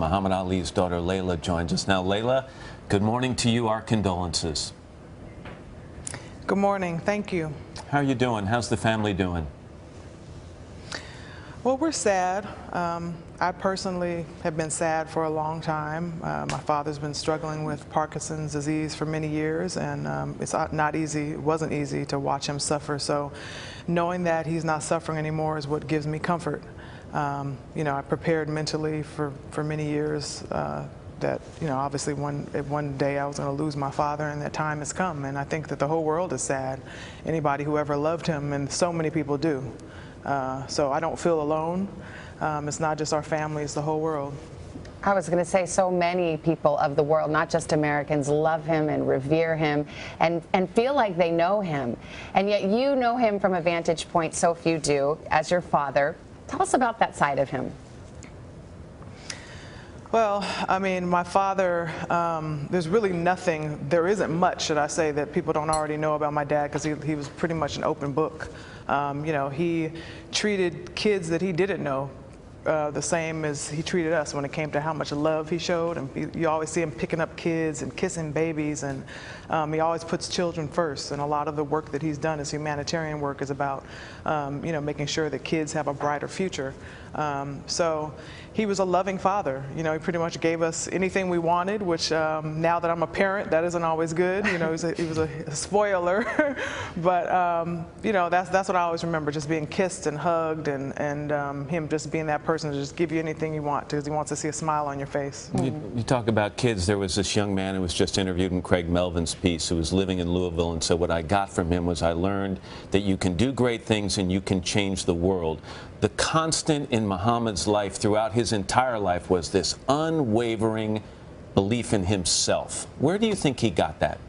Muhammad Ali's daughter, Laila, joins us now. Laila, good morning to you. Our condolences. Good morning. Thank you. How are you doing? How's the family doing? Well, we're sad. I personally have been sad for a long time. My father's been struggling with Parkinson's disease for many years, and it's not easy. It wasn't easy to watch him suffer. So knowing that he's not suffering anymore is what gives me comfort. You know, I prepared mentally for many years that, you know, obviously one day I was going to lose my father, and that time has come. And I think that the whole world is sad. Anybody who ever loved him, and so many people do. So I don't feel alone. It's not just our family, it's the whole world. I was going to say, so many people of the world, not just Americans, love him and revere him and feel like they know him. And yet you know him from a vantage point so few do, as your father. Tell us about that side of him. Well, I mean, my father, there's really nothing, there isn't much, should I say, that people don't already know about my dad, because he was pretty much an open book. You know, he treated kids that he didn't know the same as he treated us when it came to how much love he showed. And you always see him picking up kids and kissing babies, and he always puts children first. And a lot of the work that he's done, his humanitarian work, is about you know, making sure that kids have a brighter future. So he was a loving father. You know, he pretty much gave us anything we wanted, which now that I'm a parent, that isn't always good. You know, he was a spoiler. But you know, that's what I always remember, just being kissed and hugged, and him just being that person to just give you anything you want, because he wants to see a smile on your face. You talk about kids. There was this young man who was just interviewed in Craig Melvin's piece, who was living in Louisville, and so what I got from him was I learned that you can do great things and you can change the world. The constant in Muhammad's life throughout his entire life was this unwavering belief in himself. Where do you think he got that?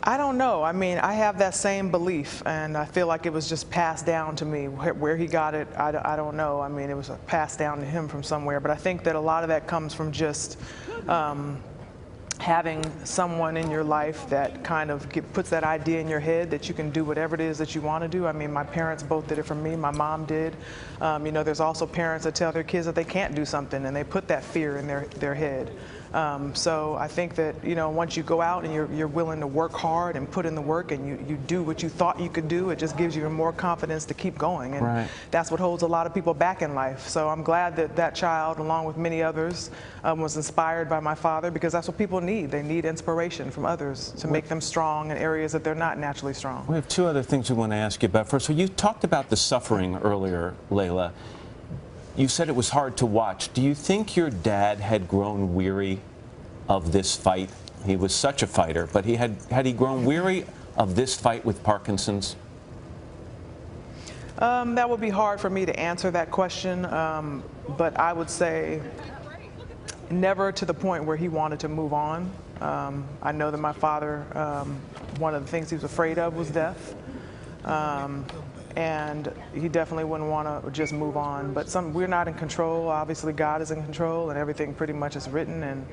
I don't know. I mean, I have that same belief, and I feel like it was just passed down to me. Where he got it, I don't know. I mean, it was passed down to him from somewhere. But I think that a lot of that comes from just having someone in your life that kind of puts that idea in your head that you can do whatever it is that you want to do. I mean, my parents both did it for me. My mom did. You know, there's also parents that tell their kids that they can't do something, and they put that fear in their head. So I think that, you know, once you go out and you're willing to work hard and put in the work, and you do what you thought you could do, it just gives you more confidence to keep going. And that's what holds a lot of people back in life. So I'm glad that that child, along with many others, was inspired by my father, because that's what people need. They need inspiration from others to make them strong in areas that they're not naturally strong. We have two other things we want to ask you about. First, so you talked about the suffering earlier, Laila. You said it was hard to watch. Do you think your dad had grown weary of this fight? He was such a fighter, but had he grown weary of this fight with Parkinson's? That would be hard for me to answer that question, but I would say never to the point where he wanted to move on. I know that my father, one of the things he was afraid of was death. And he definitely wouldn't want to just move on. But we're not in control. Obviously, God is in control, and everything pretty much is written. And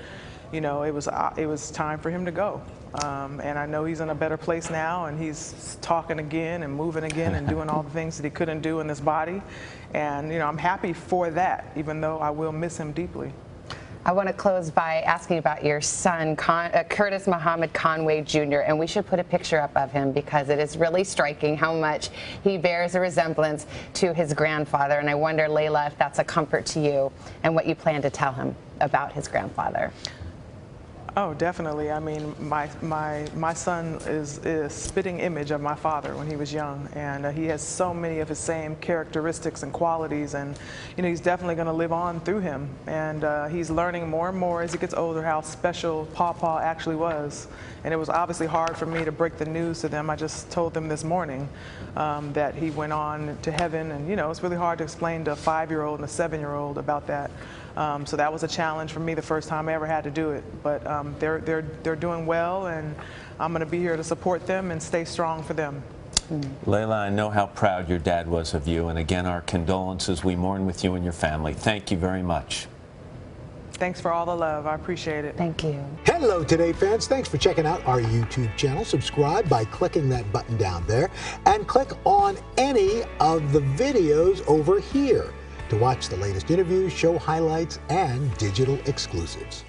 you know, it was time for him to go. And I know he's in a better place now, and he's talking again and moving again and doing all the things that he couldn't do in this body. And you know, I'm happy for that, even though I will miss him deeply. I want to close by asking about your son, Curtis Muhammad Conway Jr., and we should put a picture up of him because it is really striking how much he bears a resemblance to his grandfather. And I wonder, Laila, if that's a comfort to you and what you plan to tell him about his grandfather. Oh, definitely. I mean, my son is a spitting image of my father when he was young, and he has so many of his same characteristics and qualities, and you know, he's definitely going to live on through him. And he's learning more and more as he gets older how special Pawpaw actually was. And it was obviously hard for me to break the news to them. I just told them this morning that he went on to heaven, and you know, it's really hard to explain to a 5-year-old and a 7-year-old about that. So that was a challenge for me the first time I ever had to do it. But they're doing well, and I'm going to be here to support them and stay strong for them. Laila, I know how proud your dad was of you, and again, our condolences. We mourn with you and your family. Thank you very much. Thanks for all the love. I appreciate it. Thank you. Hello, Today fans. Thanks for checking out our YouTube channel. Subscribe by clicking that button down there, and click on any of the videos over here. to watch the latest interviews, show highlights, and digital exclusives.